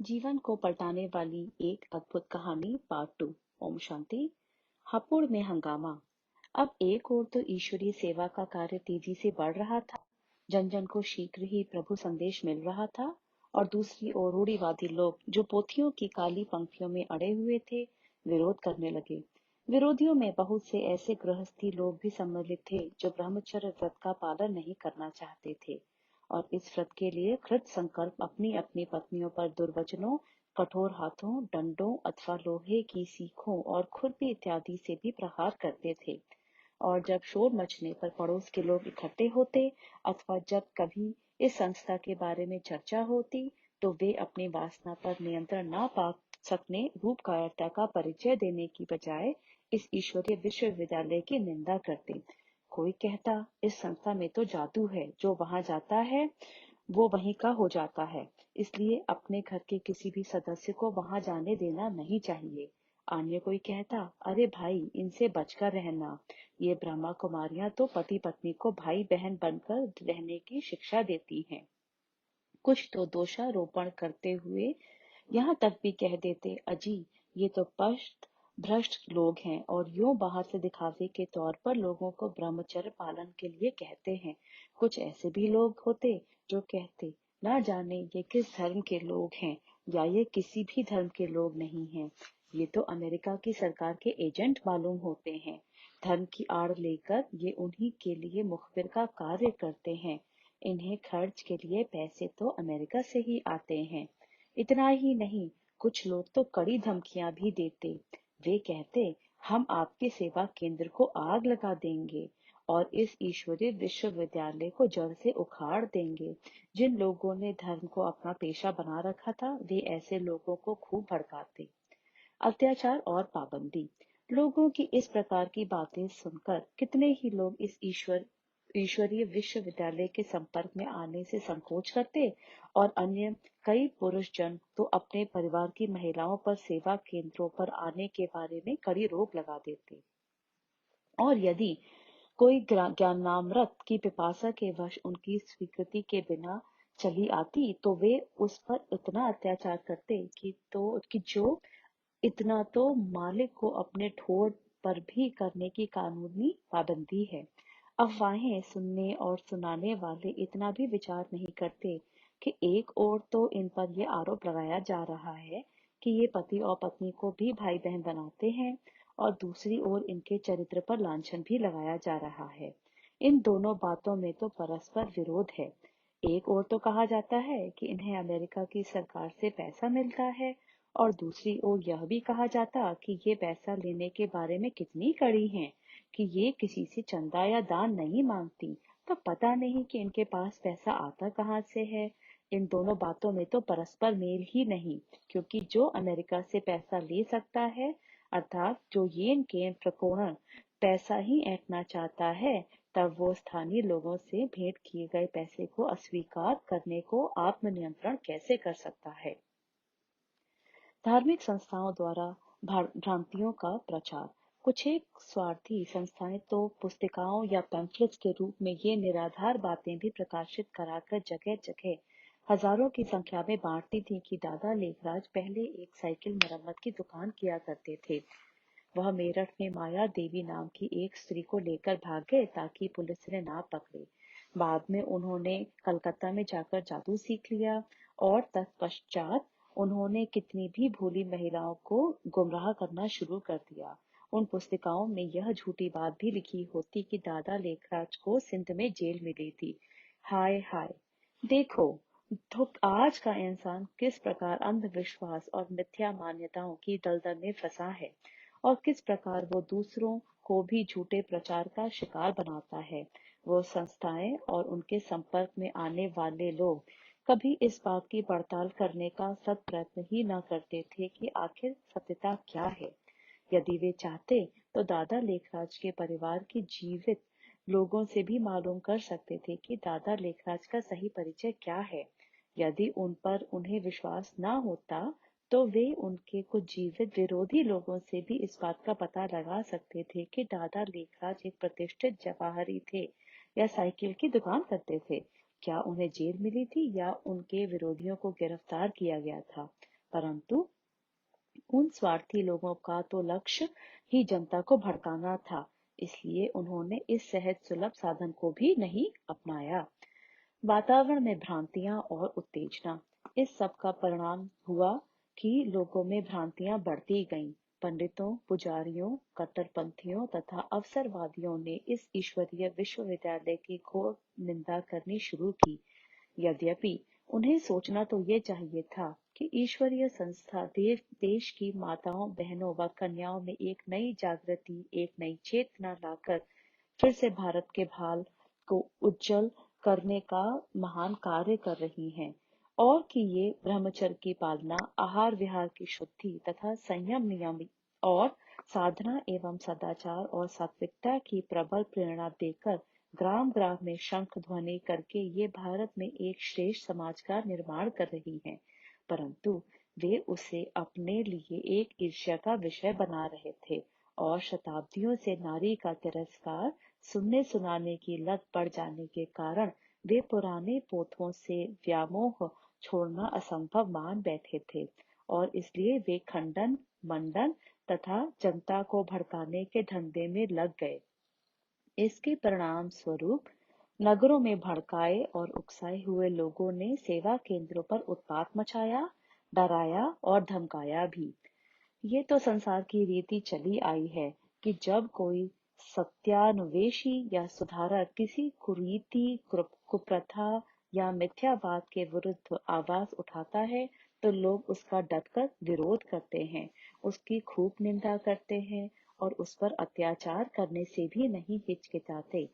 जीवन को पलटाने वाली एक अद्भुत कहानी पार्ट 2। ओम शांति। हापुड़ में हंगामा। अब एक ओर तो ईश्वरीय सेवा का कार्य तेजी से बढ़ रहा था, जन जन को शीघ्र ही प्रभु संदेश मिल रहा था, और दूसरी ओर रूढ़िवादी लोग जो पोथियों की काली पंक्तियों में अड़े हुए थे, विरोध करने लगे। विरोधियों में बहुत से ऐसे गृहस्थी लोग भी सम्मिलित थे जो ब्रह्मचर्य व्रत का पालन नहीं करना चाहते थे, और इस व्रत के लिए कृत संकल्प अपनी अपनी पत्नियों पर दुर्वचनों, कठोर हाथों, डंडों अथवा लोहे की सीखों और खुरपी इत्यादि से भी प्रहार करते थे। और जब शोर मचने पर पड़ोस के लोग इकट्ठे होते अथवा जब कभी इस संस्था के बारे में चर्चा होती, तो वे अपनी वासना पर नियंत्रण न पा सकने रूप कायरता का परिचय देने की बजाय इस ईश्वरीय विश्वविद्यालय की निंदा करते। कोई कहता, इस संस्था में तो जादू है, जो वहां जाता है वो वहीं का हो जाता है, इसलिए अपने घर के किसी भी सदस्य को वहां जाने देना नहीं चाहिए। अन्य कोई कहता, अरे भाई, इनसे बचकर रहना, ये ब्रह्मा कुमारियां तो पति पत्नी को भाई बहन बनकर रहने की शिक्षा देती हैं। कुछ तो दोषारोपण करते हुए यहाँ तक भी कह देते, अजी, ये तो पष्ट भ्रष्ट लोग हैं और यूं बाहर से दिखावे के तौर पर लोगों को ब्रह्मचर्य पालन के लिए कहते हैं। कुछ ऐसे भी लोग होते जो कहते, ना जाने ये किस धर्म के लोग हैं, या ये किसी भी धर्म के लोग नहीं हैं, ये तो अमेरिका की सरकार के एजेंट मालूम होते हैं। धर्म की आड़ लेकर ये उन्हीं के लिए मुखबिर का कार्य करते हैं। इन्हें खर्च के लिए पैसे तो अमेरिका से ही आते हैं। इतना ही नहीं, कुछ लोग तो कड़ी धमकियां भी देते। वे कहते, हम आपके सेवा केंद्र को आग लगा देंगे और इस ईश्वरीय विश्वविद्यालय को जड़ से उखाड़ देंगे। जिन लोगों ने धर्म को अपना पेशा बना रखा था, वे ऐसे लोगों को खूब भड़काते। अत्याचार और पाबंदी। लोगों की इस प्रकार की बातें सुनकर कितने ही लोग इस ईश्वरीय विश्वविद्यालय के संपर्क में आने से संकोच करते, और अन्य कई पुरुष जन तो अपने परिवार की महिलाओं पर सेवा केंद्रों पर आने के बारे में कड़ी रोक लगा देते। और यदि कोई ज्ञानामृत की पिपासा के वश उनकी स्वीकृति के बिना चली आती, तो वे उस पर इतना अत्याचार करते कि जो इतना तो मालिक को अपने ठोर पर भी करने की कानूनी पाबंदी है। अफवाहें सुनने और सुनाने वाले इतना भी विचार नहीं करते कि एक ओर तो इन पर यह आरोप लगाया जा रहा है कि ये पति और पत्नी को भी भाई बहन बनाते हैं, और दूसरी ओर इनके चरित्र पर लांछन भी लगाया जा रहा है। इन दोनों बातों में तो परस्पर विरोध है। एक ओर तो कहा जाता है कि इन्हें अमेरिका की सरकार से पैसा मिलता है, और दूसरी ओर यह भी कहा जाता कि ये पैसा लेने के बारे में कितनी कड़ी हैं कि ये किसी से चंदा या दान नहीं मांगती। तो पता नहीं कि इनके पास पैसा आता कहाँ से है। इन दोनों बातों में तो परस्पर मेल ही नहीं, क्योंकि जो अमेरिका से पैसा ले सकता है, अर्थात जो येन केन प्रकोणन पैसा ही ऐंठना चाहता है, तब वो स्थानीय लोगों से भेंट किए गए पैसे को अस्वीकार करने को आत्मनियंत्रण कैसे कर सकता है। धार्मिक संस्थाओं द्वारा भ्रांतियों का प्रचार। कुछ एक स्वार्थी संस्थाएं तो पुस्तिकाओं या पैम्फलेट्स के रूप में ये निराधार बातें भी प्रकाशित कराकर जगह जगह हजारों की संख्या में बांटती थी कि दादा लेखराज पहले एक साइकिल मरम्मत की दुकान किया करते थे। वह मेरठ में माया देवी नाम की एक स्त्री को लेकर भाग गए ताकि पुलिस ने ना पकड़े। बाद में उन्होंने कलकत्ता में जाकर जादू सीख लिया, और तत्पश्चात उन्होंने कितनी भी भोली महिलाओं को गुमराह करना शुरू कर दिया। उन पुस्तिकाओं में यह झूठी बात भी लिखी होती कि दादा लेखराज को सिंध में जेल मिली थी। हाय हाय, देखो तो आज का इंसान किस प्रकार अंधविश्वास और मिथ्या मान्यताओं की दलदल में फंसा है, और किस प्रकार वो दूसरों को भी झूठे प्रचार का शिकार बनाता है। वो संस्थाएं और उनके संपर्क में आने वाले लोग कभी इस बात की पड़ताल करने का सत प्रयत्न ही न करते थे कि आखिर सत्यता क्या है। यदि वे चाहते तो दादा लेखराज के परिवार की जीवित लोगों से भी मालूम कर सकते थे कि दादा लेखराज का सही परिचय क्या है। यदि उन पर उन्हें विश्वास न होता, तो वे उनके कुछ जीवित विरोधी लोगों से भी इस बात का पता लगा सकते थे कि दादा लेखराज एक प्रतिष्ठित व्यापारी थे या साइकिल की दुकान करते थे। क्या उन्हें जेल मिली थी या उनके विरोधियों को गिरफ्तार किया गया था। परंतु उन स्वार्थी लोगों का तो लक्ष्य ही जनता को भड़काना था, इसलिए उन्होंने इस सहज सुलभ साधन को भी नहीं अपनाया। वातावरण में भ्रांतियां और उत्तेजना, इस सब का परिणाम हुआ कि लोगों में भ्रांतियां बढ़ती गईं। पंडितों, पुजारियों, कट्टरपंथियों तथा अवसरवादियों ने इस ईश्वरीय विश्वविद्यालय की घोर निंदा करनी शुरू की। यद्यपि उन्हें सोचना तो ये चाहिए था कि ईश्वरीय संस्था देश की माताओं, बहनों व कन्याओं में एक नई जागृति, एक नई चेतना लाकर फिर से भारत के भाल को उज्जवल करने का महान कार्य कर रही हैं, और कि ये ब्रह्मचर्य की पालना, आहार विहार की शुद्धि तथा संयम, नियम और साधना एवं सदाचार और सात्विकता की प्रबल प्रेरणा देकर ग्राम ग्राम में शंख ध्वनि करके ये भारत में एक श्रेष्ठ समाज का निर्माण कर रही हैं। परंतु वे उसे अपने लिए एक ईर्ष्या का विषय बना रहे थे, और शताब्दियों से नारी का तिरस्कार, सुनने सुनाने की लत बढ़ जाने के कारण वे पुराने पोथों से व्यामोह छोड़ना असंभव मान बैठे थे, और इसलिए वे खंडन, मंडन तथा जनता को भड़काने के धंधे में लग गए। इसके परिणाम स्वरूप नगरों में भड़काए और उकसाए हुए लोगों ने सेवा केंद्रों पर उत्पात मचाया, डराया और धमकाया भी। ये तो संसार की रीति चली आई है कि जब कोई सत्यान्वेषी या सुधारक किसी कुरीति, कुप्रथा या मिथ्यावाद के विरुद्ध आवाज उठाता है, तो लोग उसका डटकर विरोध करते हैं, उसकी खूब निंदा करते हैं और उस पर अत्याचार करने से भी नहीं हिचकिचाते।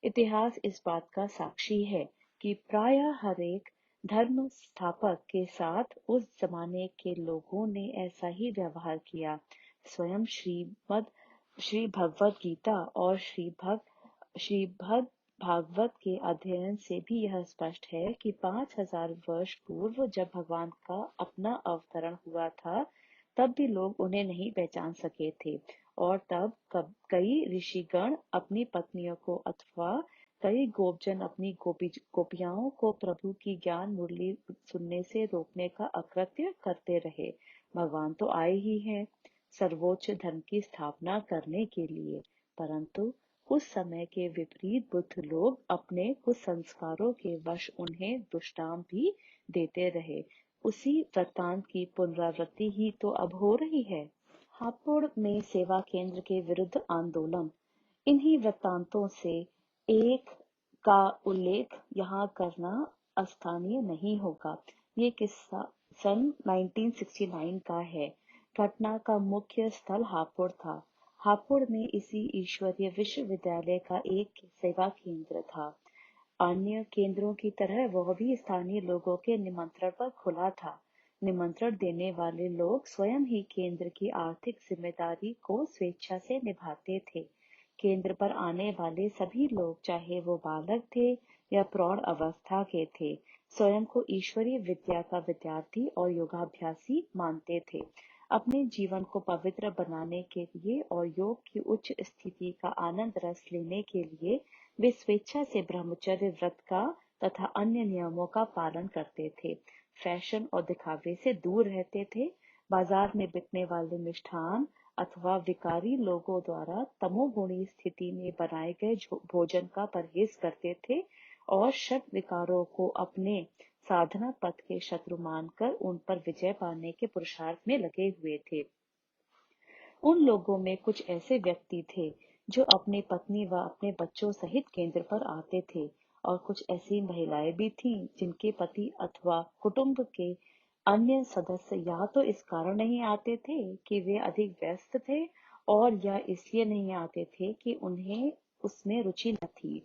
इतिहास इस बात का साक्षी है कि प्रायः हर एक धर्म स्थापक के साथ उस जमाने के लोगों ने ऐसा ही व्यवहार किया। स्वयं श्री भगवत गीता और श्रीभद भागवत के अध्ययन से भी यह स्पष्ट है कि 5000 वर्ष पूर्व जब भगवान का अपना अवतरण हुआ था, तब भी लोग उन्हें नहीं पहचान सके थे, और तब कई ऋषिगण अपनी पत्नियों को अथवा कई गोपजन अपनी गोपियाओं को प्रभु की ज्ञान मुरली सुनने से रोकने का अकृत्य करते रहे। भगवान तो आए ही हैं सर्वोच्च धर्म की स्थापना करने के लिए, परंतु उस समय के विपरीत बुद्ध लोग अपने कुछ संस्कारों के वश उन्हें दुष्टांत भी देते रहे। उसी वृत्तांत की पुनरावृत्ति ही तो अब हो रही है। हापुड़ में सेवा केंद्र के विरुद्ध आंदोलन, इन्हीं वृत्तांतों से एक का उल्लेख यहाँ करना अस्थानीय नहीं होगा। ये किस्सा सन 1969 का है। घटना का मुख्य स्थल हापुड़ था। हापुड़ में इसी ईश्वरीय विश्वविद्यालय का एक सेवा केंद्र था। अन्य केंद्रों की तरह वह भी स्थानीय लोगों के निमंत्रण पर खुला था। निमंत्रण देने वाले लोग स्वयं ही केंद्र की आर्थिक जिम्मेदारी को स्वेच्छा से निभाते थे। केंद्र पर आने वाले सभी लोग, चाहे वो बालक थे या प्रौढ़ अवस्था के थे, स्वयं को ईश्वरीय विद्या का विद्यार्थी और योगाभ्यासी मानते थे। अपने जीवन को पवित्र बनाने के लिए और योग की उच्च स्थिति का आनंद रस लेने के लिए वे स्वेच्छा से ब्रह्मचर्य व्रत का तथा अन्य नियमों का पालन करते थे। फैशन और दिखावे से दूर रहते थे। बाजार में बिकने वाले मिष्ठान अथवा विकारी लोगों द्वारा तमोगुणी स्थिति में बनाए गए भोजन का परहेज करते थे, और शत विकारों को अपने साधना पथ के शत्रु मानकर उन पर विजय पाने के पुरुषार्थ में लगे हुए थे। उन लोगों में कुछ ऐसे व्यक्ति थे जो अपनी पत्नी व अपने बच्चों सहित केंद्र पर आते थे, और कुछ ऐसी महिलाएं भी थीं जिनके पति अथवा कुटुंब के अन्य सदस्य या तो इस कारण नहीं आते थे कि वे अधिक व्यस्त थे, और या इसलिए नहीं आते थे कि उन्हें उसमें रुचि न थी,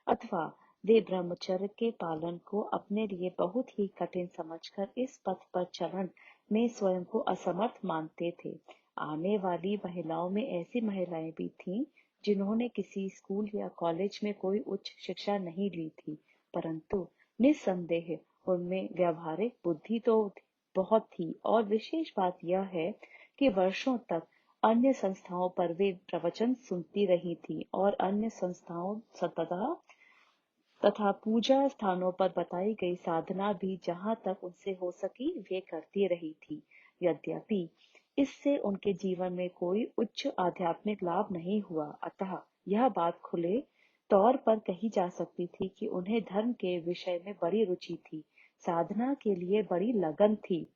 अथवा वे ब्रह्मचर्य के पालन को अपने लिए बहुत ही कठिन समझकर इस पथ पर चलन में स्वयं को असमर्थ मानते थे। आने वाली महिलाओं में ऐसी महिलाएं भी थीं जिन्होंने किसी स्कूल या कॉलेज में कोई उच्च शिक्षा नहीं ली थी, परंतु निस्संदेह उनमें व्यावहारिक बुद्धि तो बहुत थी। और विशेष बात यह है कि वर्षों तक अन्य संस्थाओं पर वे प्रवचन सुनती रही थी, और अन्य संस्थाओं सतत तथा पूजा स्थानों पर बताई गई साधना भी जहाँ तक उनसे हो सकी वे करती रही थी। यद्यपि इससे उनके जीवन में कोई उच्च आध्यात्मिक लाभ नहीं हुआ, अतः यह बात खुले तौर पर कही जा सकती थी कि उन्हें धर्म के विषय में बड़ी रुचि थी, साधना के लिए बड़ी लगन थी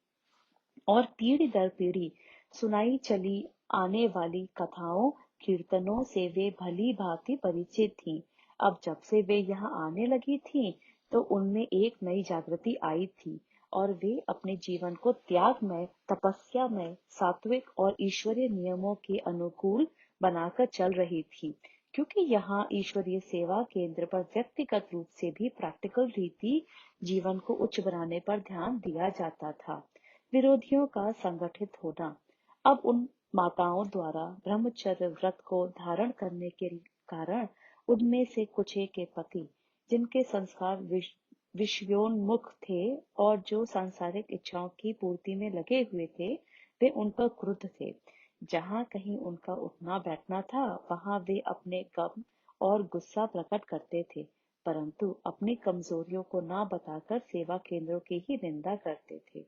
और पीढ़ी दर पीढ़ी सुनाई चली आने वाली कथाओं कीर्तनों से वे भली भांति परिचित थीं। अब जब से वे यहाँ आने लगी थीं, तो उनमें एक नई जागृति आई थी और वे अपने जीवन को त्यागमय, तपस्यामय, सात्विक और ईश्वरीय नियमों के अनुकूल बनाकर चल रही थी। क्योंकि यहाँ ईश्वरीय सेवा केंद्र पर व्यक्तिगत रूप से भी प्रैक्टिकल रीति जीवन को उच्च बनाने पर ध्यान दिया जाता था। विरोधियों का संगठित होना। अब उन माताओं द्वारा ब्रह्मचर्य व्रत को धारण करने के कारण उनमें से कुछ के पति, जिनके संस्कार विषयोन्मुख थे और जो सांसारिक इच्छाओं की पूर्ति में लगे हुए थे, वे उन पर क्रुद्ध थे। जहाँ कहीं उनका उठना बैठना था, वहां वे अपने गम और गुस्सा प्रकट करते थे, परंतु अपनी कमजोरियों को ना बताकर सेवा केंद्रों की ही निंदा करते थे।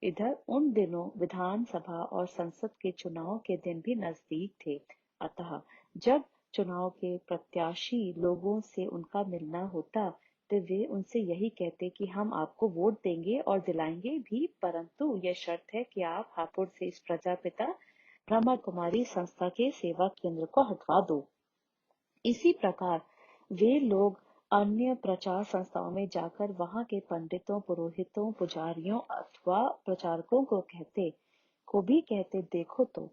इधर उन दिनों विधानसभा और संसद के चुनाव के दिन भी नजदीक थे, अतः जब चुनाव के प्रत्याशी लोगों से उनका मिलना होता, तो वे उनसे यही कहते कि हम आपको वोट देंगे और दिलाएंगे भी, परंतु यह शर्त है कि आप हापुड़ से इस प्रजापिता ब्रह्मा कुमारी संस्था के सेवा केंद्र को हटवा दो। इसी प्रकार वे लोग अन्य प्रचार संस्थाओं में जाकर वहां के पंडितों, पुरोहितों, पुजारियों अथवा प्रचारकों को भी कहते, देखो तो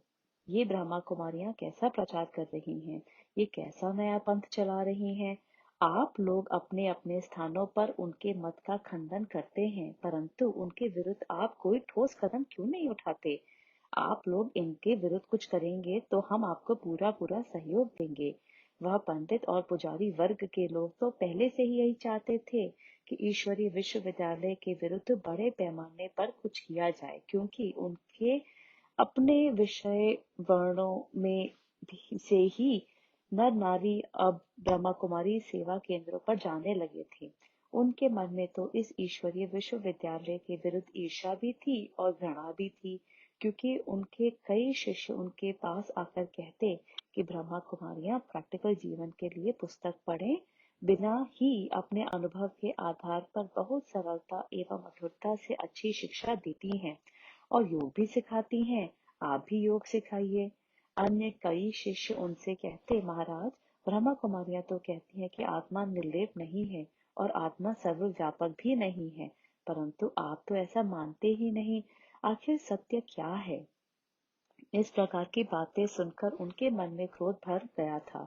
ये ब्रह्मा कुमारियां कैसा प्रचार कर रही हैं, ये कैसा नया पंथ चला रही हैं। आप लोग अपने अपने स्थानों पर उनके मत का खंडन करते हैं, परंतु उनके विरुद्ध आप कोई ठोस कदम क्यों नहीं उठाते। आप लोग इनके विरुद्ध कुछ करेंगे तो हम आपको पूरा पूरा सहयोग देंगे। वह पंडित और पुजारी वर्ग के लोग तो पहले से ही यही चाहते थे कि ईश्वरीय विश्वविद्यालय के विरुद्ध बड़े पैमाने पर कुछ किया जाए, क्योंकि उनके अपने विषय वर्णों में से ही नर नारी अब ब्रह्मा कुमारी सेवा केंद्रों पर जाने लगे थे। उनके मन में तो इस ईश्वरीय विश्वविद्यालय के विरुद्ध ईर्ष्या भी थी और घृणा भी थी, क्योंकि उनके कई शिष्य उनके पास आकर कहते कि ब्रह्मा कुमारियां प्रैक्टिकल जीवन के लिए पुस्तक पढ़ें बिना ही अपने अनुभव के आधार पर बहुत सरलता एवं मधुरता से अच्छी शिक्षा देती हैं और योग भी सिखाती हैं। आप भी योग सिखाइए। अन्य कई शिष्य उनसे कहते, महाराज ब्रह्मा कुमारियां तो कहती हैं कि आत्मा निर्लेप नहीं है और आत्मा सर्वव्यापक भी नहीं है, परंतु आप तो ऐसा मानते ही नहीं। आखिर सत्य क्या है। इस प्रकार की बातें सुनकर उनके मन में क्रोध भर गया था।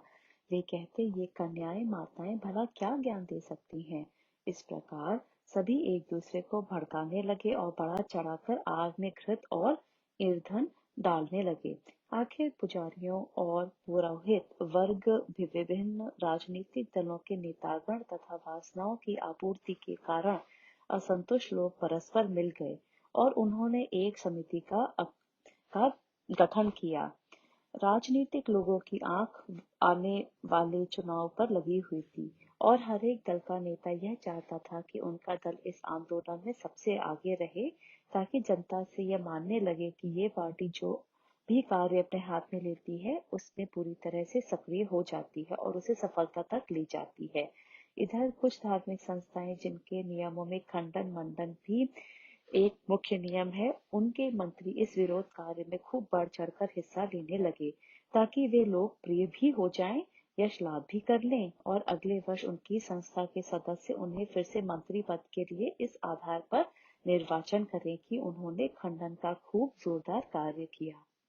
वे कहते, ये कन्याएं माताएं भला क्या ज्ञान दे सकती हैं। इस प्रकार सभी एक दूसरे को भड़काने लगे और बढ़ा चढ़ाकर आग में घृत और ईंधन डालने लगे। आखिर पुजारियों और पुरोहित वर्ग भी विभिन्न राजनीतिक दलों के नेतागण तथा वासनाओं की आपूर्ति के कारण असंतुष्ट लोग परस्पर मिल गए और उन्होंने एक समिति का गठन किया। राजनीतिक लोगों की आंख आने वाले चुनाव पर लगी हुई थी और हर एक दल का नेता यह चाहता था कि उनका दल इस आंदोलन में सबसे आगे रहे, ताकि जनता से यह मानने लगे कि ये पार्टी जो भी कार्य अपने हाथ में लेती है उसमें पूरी तरह से सक्रिय हो जाती है और उसे सफलता तक ले जाती है। इधर कुछ धार्मिक संस्थाएं जिनके नियमों में खंडन मंडन भी एक मुख्य नियम है, उनके मंत्री इस विरोध कार्य में खूब बढ़ चढ़कर हिस्सा लेने लगे, ताकि वे लोग प्रिय भी हो जाएं, यश लाभ भी कर लें और अगले वर्ष उनकी संस्था के सदस्य उन्हें फिर से मंत्री पद के लिए इस आधार पर निर्वाचन करें कि उन्होंने खंडन का खूब जोरदार कार्य किया।